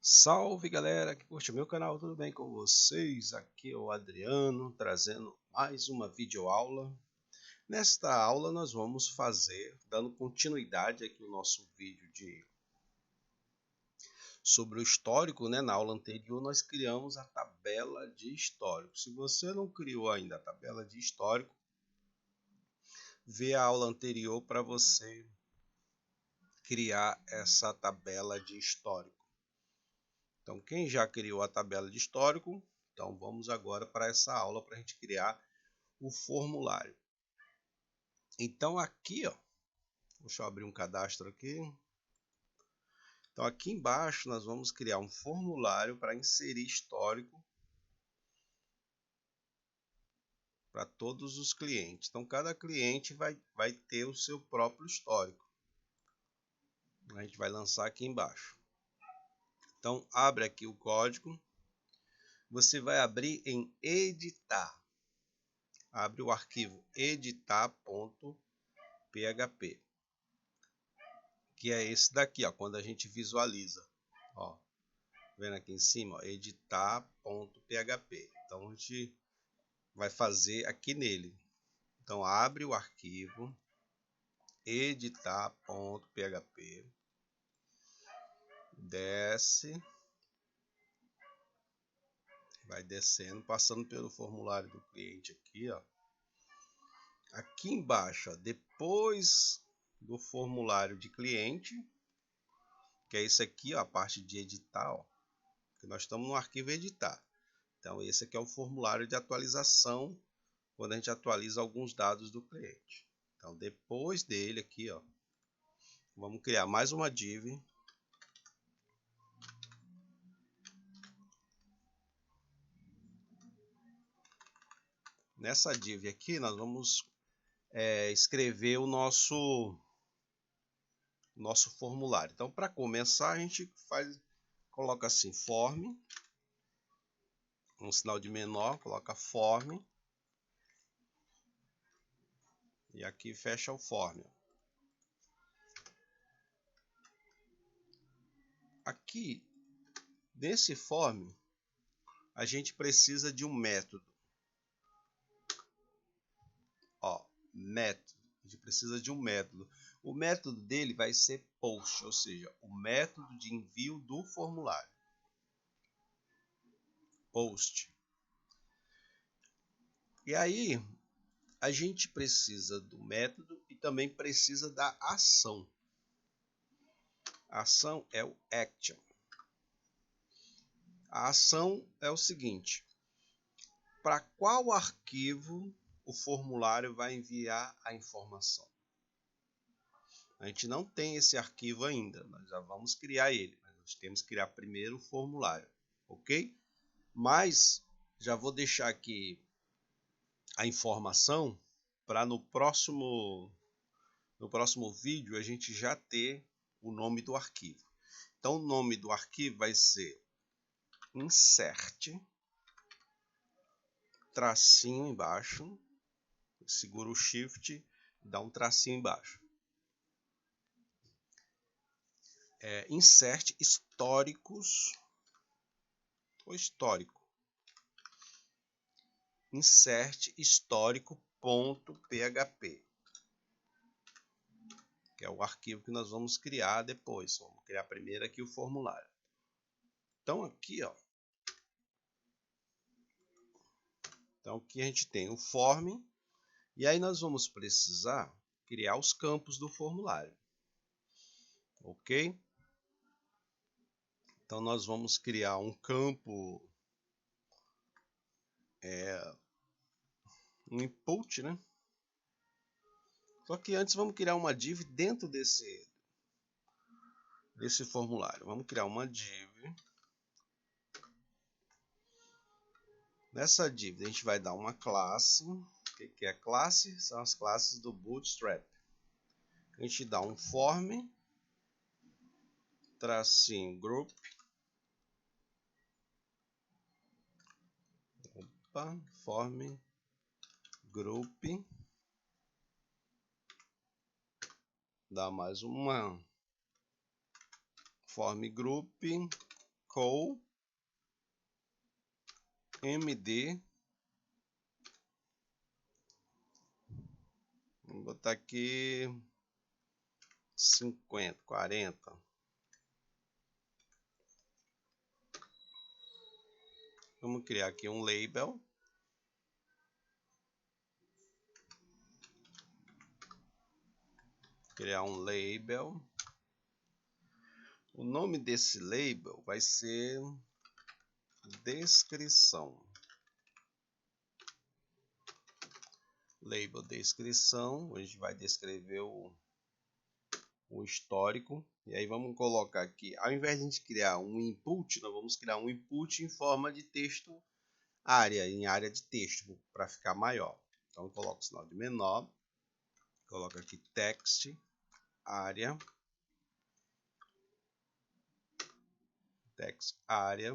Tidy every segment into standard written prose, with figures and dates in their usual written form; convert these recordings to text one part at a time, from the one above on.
Salve galera que curte o meu canal, tudo bem com vocês? Aqui é o Adriano trazendo mais uma videoaula. Nesta aula nós vamos fazer, dando continuidade aqui ao nosso vídeo sobre o histórico, né? Na aula anterior nós criamos a tabela de histórico. Se você não criou ainda a tabela de histórico, vê a aula anterior para você criar essa tabela de histórico. Então, quem já criou a tabela de histórico, então vamos agora para essa aula para a gente criar o formulário. Então aqui, ó, deixa eu abrir um cadastro aqui. Então aqui embaixo nós vamos criar um formulário para inserir histórico para todos os clientes. Então cada cliente vai ter o seu próprio histórico. A gente vai lançar aqui embaixo. Então abre aqui o código. Você vai abrir em editar. Abre o arquivo editar.php, que é esse daqui, ó, quando a gente visualiza, ó, vendo aqui em cima, ó, editar.php. Então a gente vai fazer aqui nele. Então abre o arquivo editar.php, desce, vai descendo, passando pelo formulário do cliente aqui, ó. Aqui embaixo, ó, depois do formulário de cliente, que é isso aqui, ó, a parte de editar, ó, que nós estamos no arquivo editar. Então esse aqui é o formulário de atualização, quando a gente atualiza alguns dados do cliente. Então depois dele aqui, ó, vamos criar mais uma div. Nessa div aqui nós vamos escrever o nosso formulário. Então para começar a gente coloca assim form, um sinal de menor, coloca form e aqui fecha o form. Aqui nesse form a gente precisa de um método. Ó, método. A gente precisa de um método. O método dele vai ser post, ou seja, o método de envio do formulário. Post. E aí a gente precisa do método e também precisa da ação. A ação é o action. A ação é o seguinte: para qual arquivo o formulário vai enviar a informação? A gente não tem esse arquivo ainda, nós já vamos criar ele, mas nós temos que criar primeiro o formulário, ok? Mas já vou deixar aqui a informação para no próximo vídeo a gente já ter o nome do arquivo. Então o nome do arquivo vai ser insert, tracinho embaixo, segura o shift, dá um tracinho embaixo. Insert históricos, ou histórico. Insert histórico.php, que é o arquivo que nós vamos criar depois. Vamos criar primeiro aqui o formulário. Então aqui, ó, então aqui a gente tem o form, e aí nós vamos precisar criar os campos do formulário, ok? Então nós vamos criar um campo, um input, né? Só que antes vamos criar uma div dentro desse formulário. Vamos criar uma div. Nessa div a gente vai dar uma classe. O que é classe? São as classes do Bootstrap. A gente dá um form, tracinho group. Opa, form group. Dá mais uma form group call md, vou botar aqui 50, 40. Vamos criar aqui um label. Criar um label. O nome desse label vai ser descrição. Label descrição. A gente vai descrever o histórico. E aí vamos colocar aqui, ao invés de a gente criar um input, nós vamos criar um input em forma de texto área, em área de texto, para ficar maior. Então coloco o sinal de menor, coloco aqui text, área, text, área,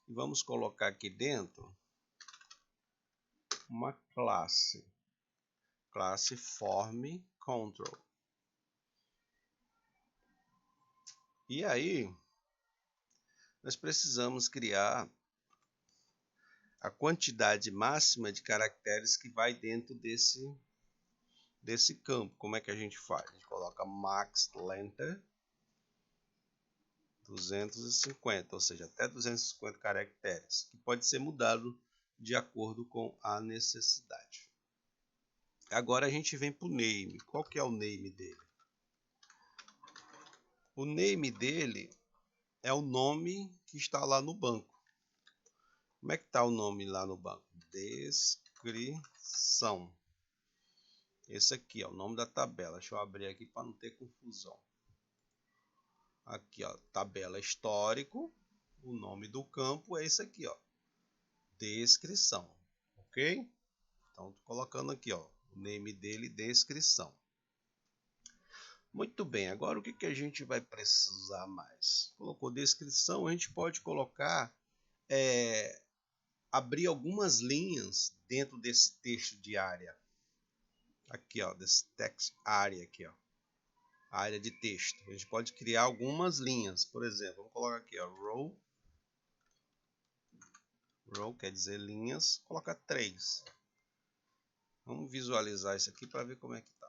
e vamos colocar aqui dentro uma classe, classe form control. E aí nós precisamos criar a quantidade máxima de caracteres que vai dentro desse campo. Como é que a gente faz? A gente coloca max length 250, ou seja, até 250 caracteres, que pode ser mudado de acordo com a necessidade. Agora a gente vem para o name. Qual que é o name dele? O name dele é o nome que está lá no banco. Como é que está o nome lá no banco? Descrição. Esse aqui é o nome da tabela. Deixa eu abrir aqui para não ter confusão. Aqui, ó, tabela histórico. O nome do campo é esse aqui, ó. Descrição. Ok? Então, tô colocando aqui, ó, o name dele, descrição. Muito bem, agora o que que a gente vai precisar mais? Colocou descrição, a gente pode colocar, abrir algumas linhas dentro desse texto de área. Aqui, ó, desse text area aqui, ó, área de texto. A gente pode criar algumas linhas, por exemplo, vamos colocar aqui, ó, row quer dizer linhas, coloca 3. Vamos visualizar isso aqui para ver como é que tá.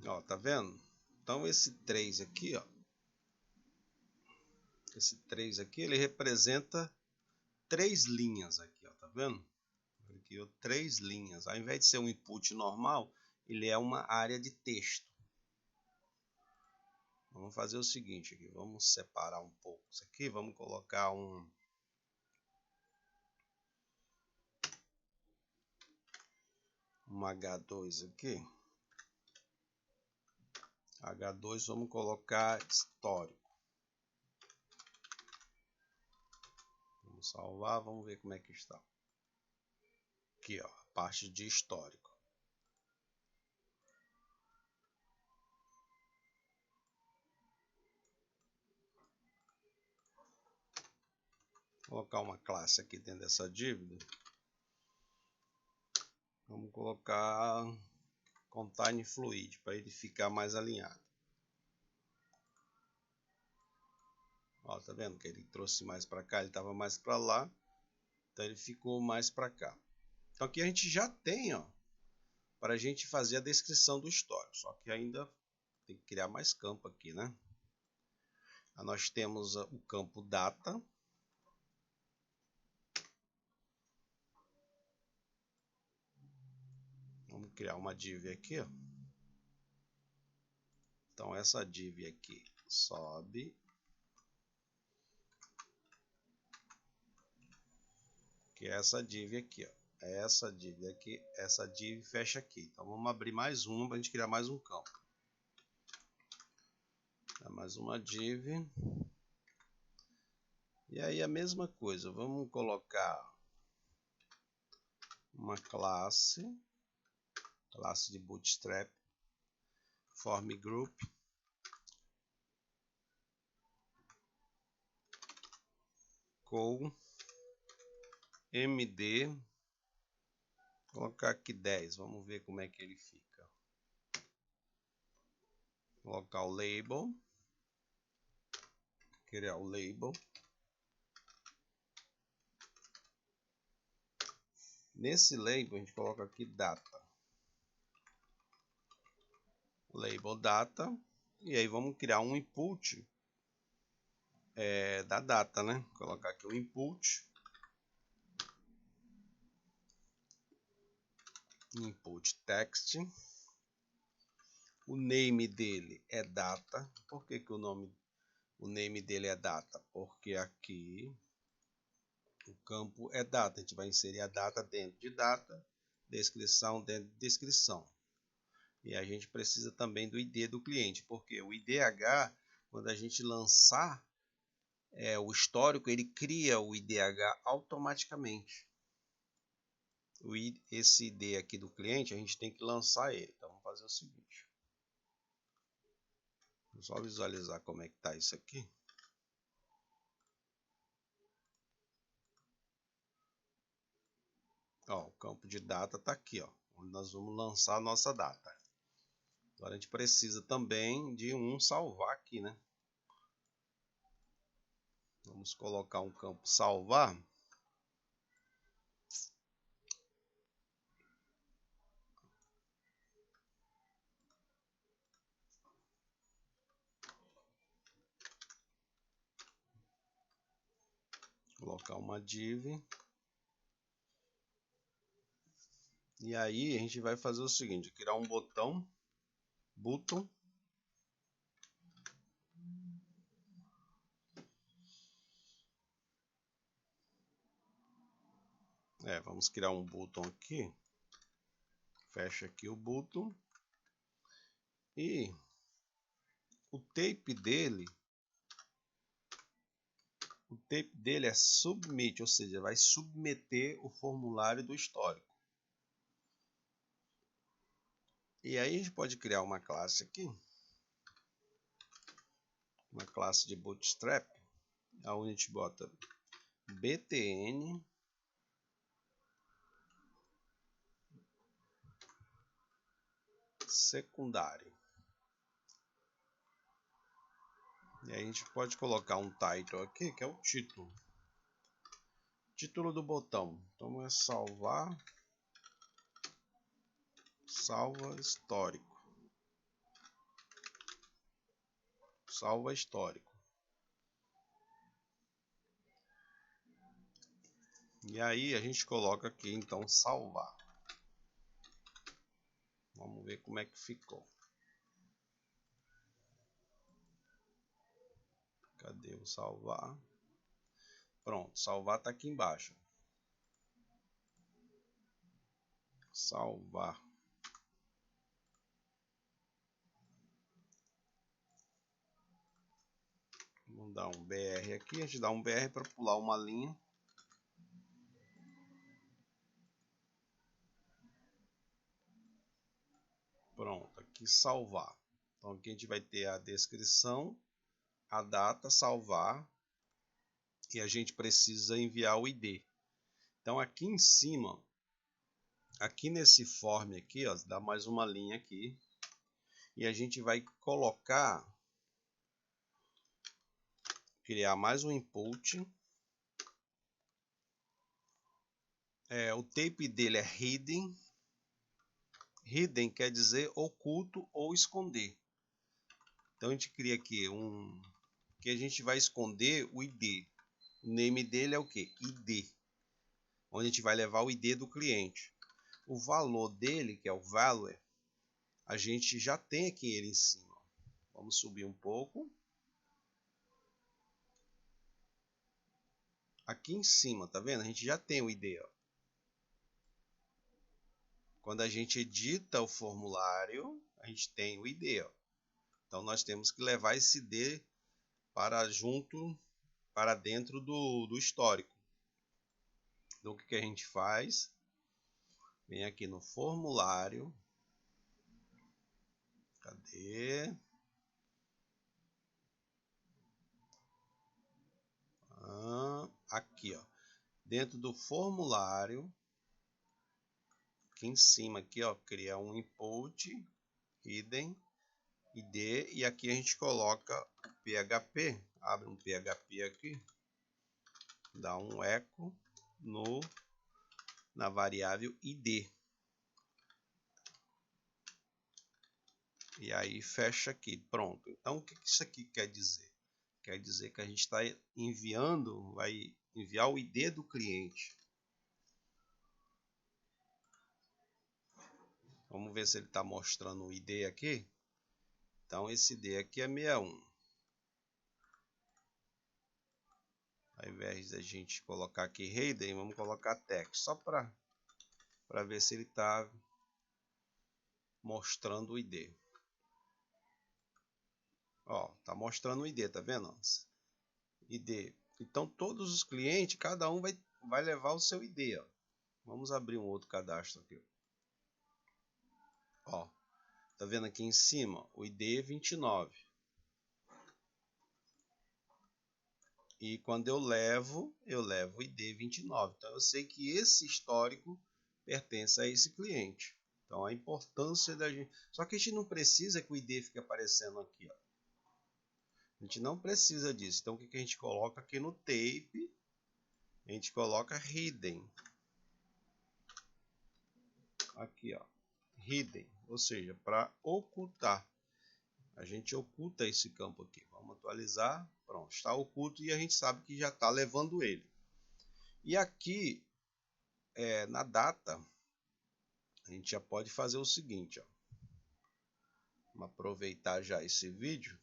Ó, tá vendo? Então esse 3 aqui, ó, esse 3 aqui, ele representa 3 linhas aqui, ó, tá vendo? Aqui, ó, 3 linhas. Ao invés de ser um input normal, ele é uma área de texto. Vamos fazer o seguinte aqui, vamos separar um pouco isso aqui, vamos colocar um H2 aqui. H2 vamos colocar histórico. Vamos salvar, vamos ver como é que está. Aqui, ó, a parte de histórico. Vou colocar uma classe aqui dentro dessa dívida. Vamos colocar contain fluid para ele ficar mais alinhado. Ó, tá vendo que ele trouxe mais para cá, ele estava mais para lá, então ele ficou mais para cá. Então aqui a gente já tem, ó, para a gente fazer a descrição do histórico, só que ainda tem que criar mais campo aqui, né? Aí nós temos o campo data. Vamos criar uma div aqui, ó. Então essa div aqui sobe. Que é essa div aqui, ó. Essa div aqui, essa div fecha aqui. Então vamos abrir mais uma para a gente criar mais um campo. Mais uma div. E aí a mesma coisa, vamos colocar uma classe de Bootstrap, form group, call md, colocar aqui 10, vamos ver como é que ele fica. colocar o label, criar o label. Nesse label a gente coloca aqui data, label data, e aí vamos criar um input da data, né? Colocar aqui o input text, o name dele é data. Por que o name dele é data? Porque aqui o campo é data, a gente vai inserir a data dentro de data, descrição dentro de descrição. E a gente precisa também do ID do cliente, porque o IDH, quando a gente lançar o histórico, ele cria o IDH automaticamente. Esse ID aqui do cliente, a gente tem que lançar ele. Então vamos fazer o seguinte. Vou só visualizar como é que está isso aqui. Ó, o campo de data está aqui, ó, onde nós vamos lançar a nossa data. Agora a gente precisa também de um salvar aqui, né? Vamos colocar um campo salvar. Colocar uma div. E aí a gente vai fazer o seguinte, criar um botão, button. Vamos criar um button aqui. Fecha aqui o button. E o tape dele é submit, ou seja, vai submeter o formulário do histórico. E aí a gente pode criar uma classe aqui, uma classe de Bootstrap, onde a gente bota btn secundário. E aí a gente pode colocar um title aqui, que é o título. Título do botão. Então é salvar, salva histórico. Salva histórico. E aí a gente coloca aqui então salvar. Vamos ver como é que ficou. Cadê o salvar? Pronto, salvar está aqui embaixo. Salvar. Vamos dar um BR aqui. A gente dá um BR para pular uma linha. Pronto, aqui salvar. Então aqui a gente vai ter a descrição, a data, salvar. E a gente precisa enviar o ID. Então aqui em cima, aqui nesse form aqui, ó, dá mais uma linha aqui. E a gente vai colocar, criar mais um input. O tape dele é hidden. Hidden quer dizer oculto ou esconder. Então a gente cria aqui que a gente vai esconder o ID. O name dele é o que? ID. Onde a gente vai levar o ID do cliente. O valor dele, que é o value, a gente já tem aqui ele em cima. Vamos subir um pouco. Aqui em cima, tá vendo? A gente já tem o ID. Ó. Quando a gente edita o formulário, a gente tem o ID. Ó. Então nós temos que levar esse ID para dentro do histórico. Então o que a gente faz? Vem aqui no formulário. Cadê? Aqui, ó. Dentro do formulário, aqui em cima, aqui, ó, criar um input hidden ID, e aqui a gente coloca o PHP, abre um PHP aqui, dá um eco na variável ID. E aí fecha aqui, pronto. Então o que isso aqui quer dizer? Quer dizer que a gente está enviando, vai enviar o ID do cliente. Vamos ver se ele está mostrando o ID aqui. Então esse ID aqui é 61. Ao invés da gente colocar aqui Hayden, vamos colocar text, só para ver se ele está mostrando o ID. Ó, tá mostrando o ID, tá vendo? ID. Então todos os clientes, cada um vai levar o seu ID, ó. Vamos abrir um outro cadastro aqui. Ó, tá vendo aqui em cima? O ID 29. E quando eu levo o ID 29. Então eu sei que esse histórico pertence a esse cliente. Então a importância da gente... Só que a gente não precisa que o ID fique aparecendo aqui, ó. A gente não precisa disso. Então o que a gente coloca aqui no tape? A gente coloca hidden. Aqui, ó. Hidden, ou seja, para ocultar. A gente oculta esse campo aqui. Vamos atualizar. Pronto, está oculto e a gente sabe que já está levando ele. E aqui, na data, a gente já pode fazer o seguinte, ó. Vamos aproveitar já esse vídeo.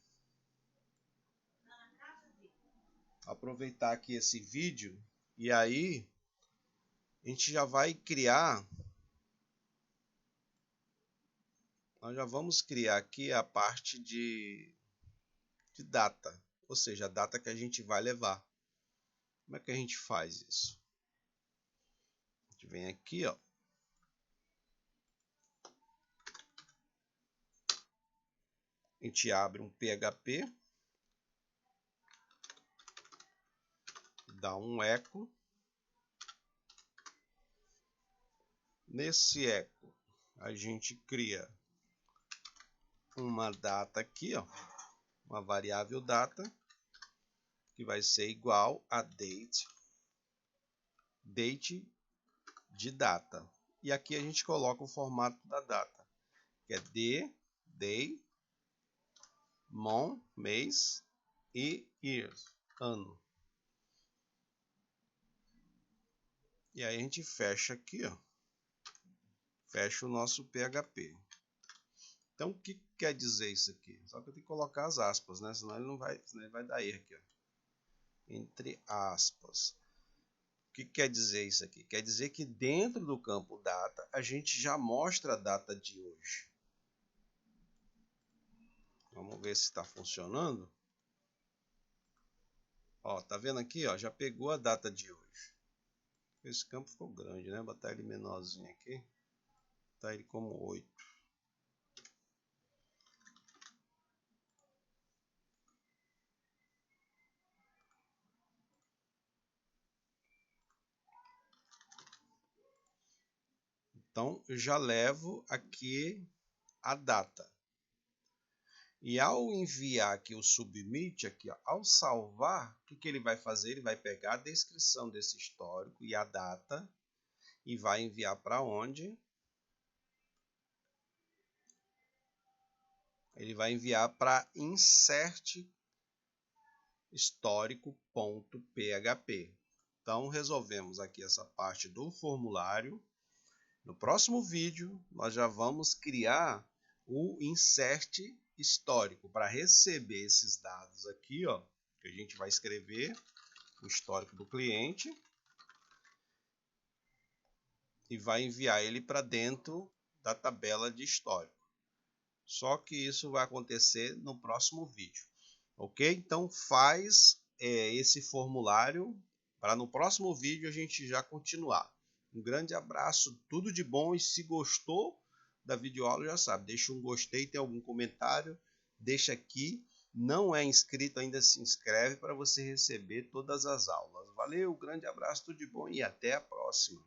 Aproveitar aqui esse vídeo e aí a gente já vai criar. Nós já vamos criar aqui a parte de data, ou seja, a data que a gente vai levar. Como é que a gente faz isso? A gente vem aqui, ó. A gente abre um PHP, dá um eco. Nesse eco, a gente cria uma data aqui, ó, uma variável data, que vai ser igual a date de data. E aqui a gente coloca o formato da data, que é day, month, mês e years, ano. E aí a gente fecha aqui, ó. Fecha o nosso PHP. Então o que quer dizer isso aqui? Só que eu tenho que colocar as aspas, né? Senão ele vai dar erro aqui, ó. Entre aspas. O que quer dizer isso aqui? Quer dizer que dentro do campo data a gente já mostra a data de hoje. Vamos ver se está funcionando. Ó, tá vendo aqui, ó, já pegou a data de hoje. Esse campo ficou grande, né? Vou botar ele menorzinho aqui. Botar ele como 8. Então eu já levo aqui a data. E ao enviar aqui o submit, aqui, ó, ao salvar, o que ele vai fazer? Ele vai pegar a descrição desse histórico e a data e vai enviar para onde? Ele vai enviar para insert histórico.php. Então resolvemos aqui essa parte do formulário. No próximo vídeo nós já vamos criar o insert histórico para receber esses dados aqui, ó, que a gente vai escrever o histórico do cliente e vai enviar ele para dentro da tabela de histórico. Só que isso vai acontecer no próximo vídeo, ok? Então faz esse formulário para no próximo vídeo a gente já continuar. Um grande abraço, tudo de bom, e se gostou da videoaula já sabe, deixa um gostei, tem algum comentário, deixa aqui. Não é inscrito ainda, se inscreve para você receber todas as aulas. Valeu, grande abraço, tudo de bom e até a próxima.